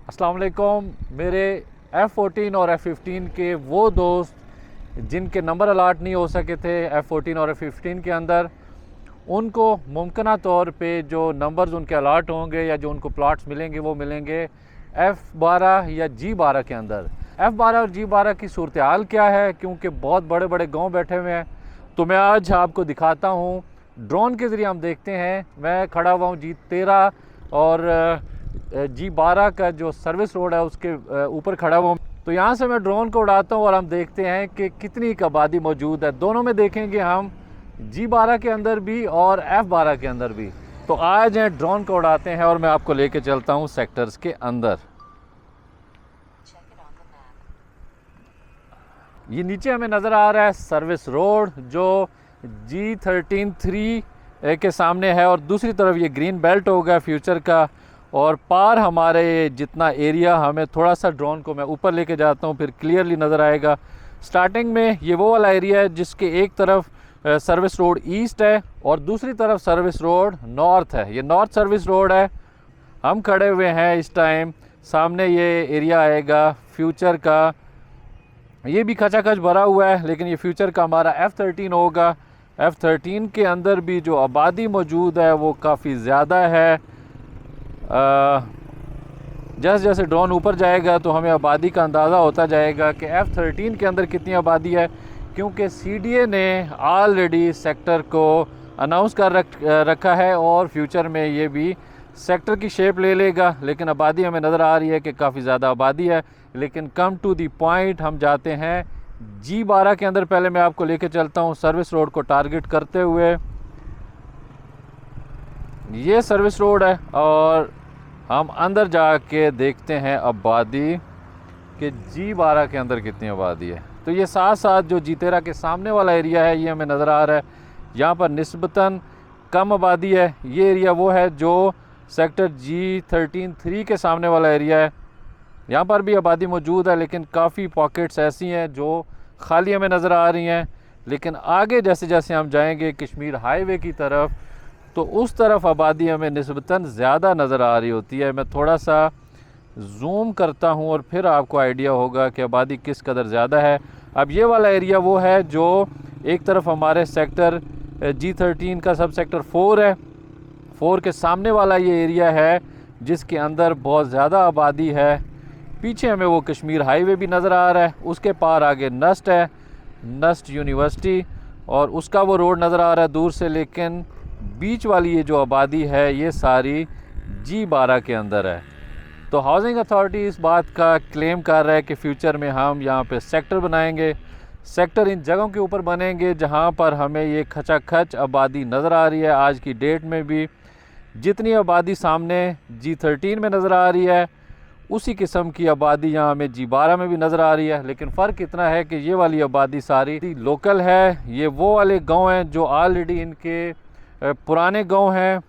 अस्सलाम वालेकुम। मेरे F14 और F15 के वो दोस्त जिनके नंबर अलाट नहीं हो सके थे F14 और F15 के अंदर, उनको मुमकिन तौर पे जो नंबर्स उनके अलाट होंगे या जो उनको प्लॉट्स मिलेंगे वो मिलेंगे F12 या G12 के अंदर। F12 और G12 की सूरत हाल क्या है, क्योंकि बहुत बड़े बड़े गांव बैठे हुए हैं, तो मैं आज आपको दिखाता हूँ। ड्रोन के ज़रिए हम देखते हैं। मैं खड़ा हुआ हूँ G13 और G12 का जो सर्विस रोड है उसके ऊपर खड़ा हुआ हूँ। तो यहाँ से मैं ड्रोन को उड़ाता हूँ और हम देखते हैं कि कितनी आबादी मौजूद है। दोनों में देखेंगे हम, G12 के अंदर भी और F12 के अंदर भी। तो आज हैं ड्रोन को उड़ाते हैं और मैं आपको लेके चलता हूँ सेक्टर्स के अंदर। ये नीचे हमें नज़र आ रहा है सर्विस रोड जो G13-3 के सामने है, और दूसरी तरफ ये ग्रीन बेल्ट होगा फ्यूचर का। और पार हमारे जितना एरिया, हमें थोड़ा सा ड्रोन को मैं ऊपर लेके जाता हूँ फिर क्लियरली नज़र आएगा। स्टार्टिंग में ये वो वाला एरिया है जिसके एक तरफ सर्विस रोड ईस्ट है और दूसरी तरफ सर्विस रोड नॉर्थ है। ये नॉर्थ सर्विस रोड है। हम खड़े हुए हैं इस टाइम, सामने ये एरिया आएगा फ्यूचर का। ये भी खचाखच भरा हुआ है, लेकिन ये फ्यूचर का हमारा F13 होगा। F13 के अंदर भी जो आबादी मौजूद है वो काफ़ी ज़्यादा है। जैसे जैसे ड्रोन ऊपर जाएगा तो हमें आबादी का अंदाज़ा होता जाएगा कि F13 के अंदर कितनी आबादी है, क्योंकि CDA ने ऑलरेडी सेक्टर को अनाउंस कर रखा है और फ्यूचर में ये भी सेक्टर की शेप ले लेगा। लेकिन आबादी हमें नज़र आ रही है कि काफ़ी ज़्यादा आबादी है। लेकिन कम टू दी पॉइंट, हम जाते हैं G12 के अंदर। पहले मैं आपको लेके चलता हूँ सर्विस रोड को टारगेट करते हुए। ये सर्विस रोड है और हम अंदर जाके देखते हैं आबादी कि G12 के अंदर कितनी आबादी है। तो ये साथ साथ जो G13 के सामने वाला एरिया है ये हमें नज़र आ रहा है, यहाँ पर निस्बतन कम आबादी है। ये एरिया वो है जो सेक्टर G13-3 के सामने वाला एरिया है। यहाँ पर भी आबादी मौजूद है, लेकिन काफ़ी पॉकेट्स ऐसी हैं जो खाली हमें नज़र आ रही हैं। लेकिन आगे जैसे जैसे हम जाएंगे कश्मीर हाईवे की तरफ, तो उस तरफ आबादी हमें निस्बतन ज़्यादा नज़र आ रही होती है। मैं थोड़ा सा जूम करता हूँ और फिर आपको आइडिया होगा कि आबादी किस कदर ज़्यादा है। अब ये वाला एरिया वो है जो एक तरफ हमारे सेक्टर G13 का सब सेक्टर 4 है। 4 के सामने वाला ये एरिया है जिसके अंदर बहुत ज़्यादा आबादी है। पीछे हमें वो कश्मीर हाईवे भी नज़र आ रहा है, उसके पार आगे नस्ट है, नस्ट यूनिवर्सिटी, और उसका वो रोड नज़र आ रहा है दूर से। लेकिन बीच वाली ये जो आबादी है ये सारी G12 के अंदर है। तो हाउसिंग अथॉरिटी इस बात का क्लेम कर रहा है कि फ्यूचर में हम यहाँ पे सेक्टर बनाएंगे। सेक्टर इन जगहों के ऊपर बनेंगे जहाँ पर हमें ये खचाखच आबादी नज़र आ रही है। आज की डेट में भी जितनी आबादी सामने G13 में नज़र आ रही है उसी किस्म की आबादी यहाँ हमें G12 में भी नज़र आ रही है। लेकिन फ़र्क इतना है कि ये वाली आबादी सारी लोकल है। ये वो वाले गांव हैं जो ऑलरेडी इनके पुराने गांव हैं,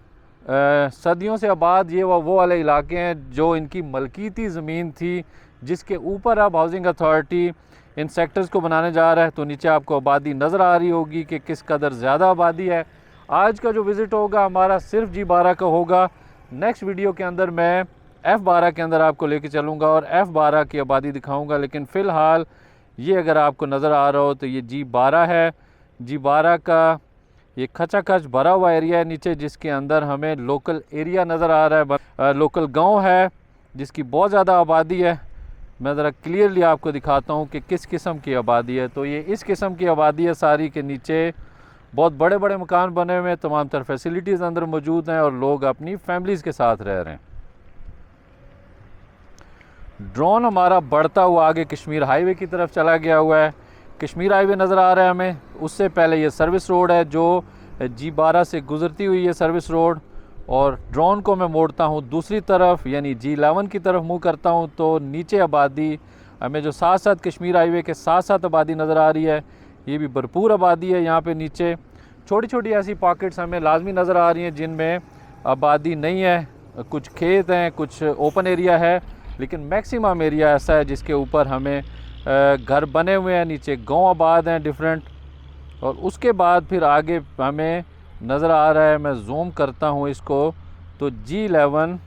सदियों से आबाद। ये वो वाले इलाके हैं जो इनकी मलकीती ज़मीन थी, जिसके ऊपर अब हाउसिंग अथॉरिटी इन सेक्टर्स को बनाने जा रहा है। तो नीचे आपको आबादी नज़र आ रही होगी कि किस कदर ज़्यादा आबादी है। आज का जो विज़िट होगा हमारा सिर्फ G12 का होगा। नेक्स्ट वीडियो के अंदर मैं F12 के अंदर आपको लेके चलूँगा और F12 की आबादी दिखाऊँगा। लेकिन फ़िलहाल ये अगर आपको नज़र आ रहा हो तो ये G12 है। G12 का ये खचाखच भरा हुआ एरिया है नीचे, जिसके अंदर हमें लोकल एरिया नज़र आ रहा है। लोकल गांव है जिसकी बहुत ज़्यादा आबादी है। मैं ज़रा क्लियरली आपको दिखाता हूँ कि किस किस्म की आबादी है। तो ये इस किस्म की आबादी है सारी, के नीचे बहुत बड़े बड़े मकान बने हुए हैं, तमाम तरह फैसिलिटीज़ अंदर मौजूद हैं और लोग अपनी फैमिलीज़ के साथ रह रहे हैं। ड्रोन हमारा बढ़ता हुआ आगे कश्मीर हाईवे की तरफ चला गया हुआ है। कश्मीर हाईवे नज़र आ रहा है हमें। उससे पहले ये सर्विस रोड है जो G12 से गुज़रती हुई है सर्विस रोड। और ड्रोन को मैं मोड़ता हूँ दूसरी तरफ, यानी G11 की तरफ मूव करता हूँ, तो नीचे आबादी हमें जो साथ साथ कश्मीर हाईवे के साथ साथ आबादी नज़र आ रही है। ये भी भरपूर आबादी है। यहाँ पे नीचे छोटी छोटी ऐसी पॉकेट्स हमें लाजमी नज़र आ रही हैं जिनमें आबादी नहीं है। कुछ खेत हैं, कुछ ओपन एरिया है, लेकिन मैक्सिमम एरिया ऐसा है जिसके ऊपर हमें घर बने हुए हैं, नीचे गांव आबाद हैं डिफरेंट। और उसके बाद फिर आगे हमें नज़र आ रहा है, मैं जूम करता हूँ इसको, तो G11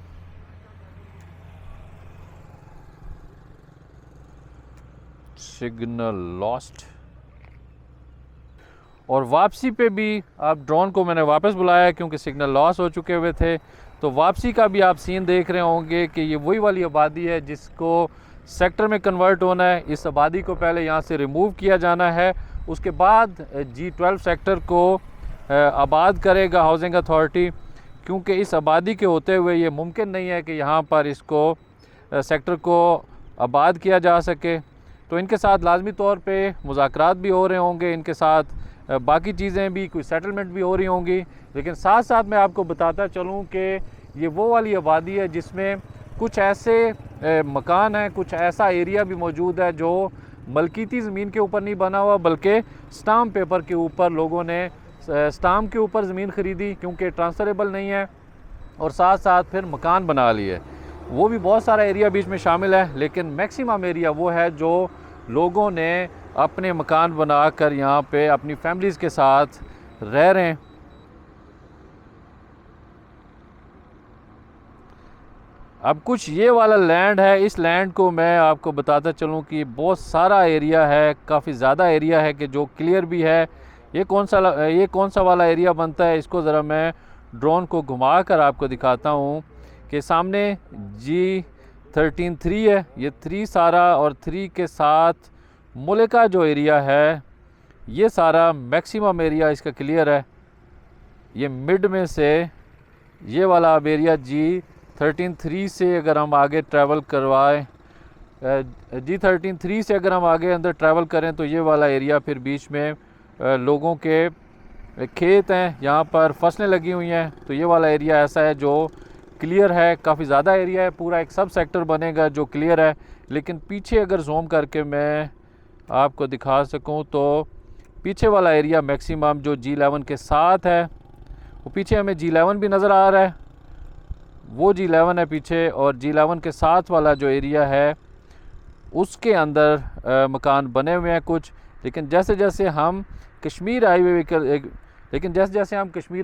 सिग्नल लॉस्ट। और वापसी पे भी आप ड्रोन को मैंने वापस बुलाया क्योंकि सिग्नल लॉस हो चुके हुए थे। तो वापसी का भी आप सीन देख रहे होंगे कि ये वही वाली आबादी है जिसको सेक्टर में कन्वर्ट होना है। इस आबादी को पहले यहाँ से रिमूव किया जाना है, उसके बाद G12 सेक्टर को आबाद करेगा हाउसिंग अथॉरिटी, क्योंकि इस आबादी के होते हुए ये मुमकिन नहीं है कि यहाँ पर इसको सेक्टर को आबाद किया जा सके। तो इनके साथ लाजमी तौर पे मुज़ाकरात भी हो रहे होंगे, इनके साथ बाकी चीज़ें भी, कोई सेटलमेंट भी हो रही होंगी। लेकिन साथ साथ मैं आपको बताता चलूँ कि ये वो वाली आबादी है जिसमें कुछ ऐसे मकान हैं, कुछ ऐसा एरिया भी मौजूद है जो मलकीती ज़मीन के ऊपर नहीं बना हुआ बल्कि स्टाम्प पेपर के ऊपर लोगों ने स्टाम्प के ऊपर ज़मीन ख़रीदी क्योंकि ट्रांसफरेबल नहीं है, और साथ साथ फिर मकान बना लिए। वो भी बहुत सारा एरिया बीच में शामिल है, लेकिन मैक्सिमम एरिया वो है जो लोगों ने अपने मकान बनाकर यहाँ पे अपनी फैमिलीज़ के साथ रह रहे हैं। अब कुछ ये वाला लैंड है, इस लैंड को मैं आपको बताता चलूँ कि बहुत सारा एरिया है, काफ़ी ज़्यादा एरिया है कि जो क्लियर भी है। ये कौन सा वाला एरिया बनता है, इसको ज़रा मैं ड्रोन को घुमा कर आपको दिखाता हूँ कि सामने G13 है, ये 3 सारा, और 3 के साथ मुल्क का जो एरिया है ये सारा मैक्सिमम एरिया इसका क्लियर है। ये मिड में से ये वाला अब एरिया G13 से अगर हम आगे ट्रैवल करवाएं, G13 से अगर हम आगे अंदर ट्रैवल करें तो ये वाला एरिया फिर बीच में लोगों के खेत हैं, यहाँ पर फसलें लगी हुई हैं। तो ये वाला एरिया ऐसा है जो क्लियर है, काफ़ी ज़्यादा एरिया है, पूरा एक सब सेक्टर बनेगा जो क्लियर है। लेकिन पीछे अगर जूम करके मैं आपको दिखा सकूं तो पीछे वाला एरिया मैक्सिमम जो G11 के साथ है, वो पीछे हमें G11 भी नज़र आ रहा है, वो G11 है पीछे, और G11 के साथ वाला जो एरिया है उसके अंदर मकान बने हुए हैं कुछ। लेकिन जैसे जैसे हम कश्मीर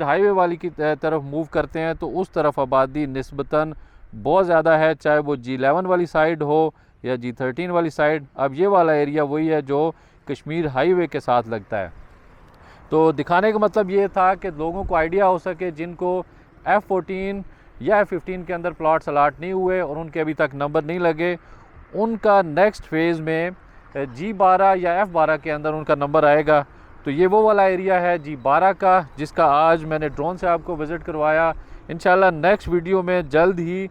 हाईवे वाली की तरफ मूव करते हैं तो उस तरफ आबादी निस्बतन बहुत ज़्यादा है, चाहे वो G11 वाली साइड हो या G13 वाली साइड। अब ये वाला एरिया वही है जो कश्मीर हाईवे के साथ लगता है। तो दिखाने का मतलब ये था कि लोगों को आइडिया हो सके जिनको F14 या F15 के अंदर प्लॉट्स अलाट नहीं हुए और उनके अभी तक नंबर नहीं लगे, उनका नेक्स्ट फेज़ में G12 या F12 के अंदर उनका नंबर आएगा। तो ये वो वाला एरिया है G12 का जिसका आज मैंने ड्रोन से आपको विज़िट करवाया। इंशाल्लाह नेक्स्ट वीडियो में जल्द ही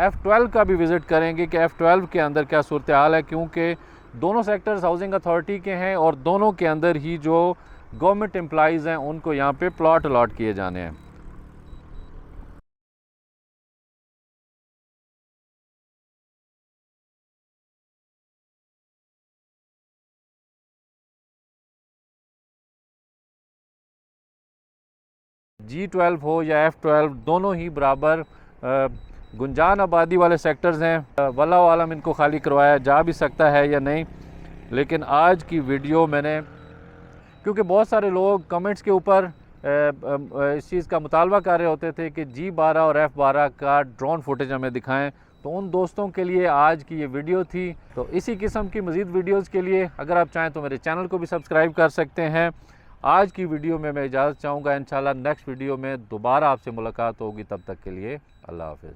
F12 का भी विज़िट करेंगे कि F12 के अंदर क्या सूरत हाल है, क्योंकि दोनों सेक्टर्स हाउसिंग अथॉरिटी के हैं और दोनों के अंदर ही जो गवर्नमेंट एम्प्लॉइज़ हैं उनको यहाँ पे प्लॉट अलॉट किए जाने हैं। G12 हो या F12 दोनों ही बराबर गुंजान आबादी वाले सेक्टर्स हैं। वल्लाहु आलम इनको खाली करवाया जा भी सकता है या नहीं, लेकिन आज की वीडियो मैंने, क्योंकि बहुत सारे लोग कमेंट्स के ऊपर इस चीज़ का मुतालबा कर रहे होते थे कि G12 और F12 का ड्रोन फुटेज हमें दिखाएं, तो उन दोस्तों के लिए आज की ये वीडियो थी। तो इसी किस्म की मज़ीद वीडियोज़ के लिए अगर आप चाहें तो मेरे चैनल को भी सब्सक्राइब कर सकते हैं। आज की वीडियो में मैं इजाज़त चाहूँगा, इंशाल्लाह नेक्स्ट वीडियो में दोबारा आपसे मुलाकात होगी। तब तक के लिए अल्लाह हाफ़िज़।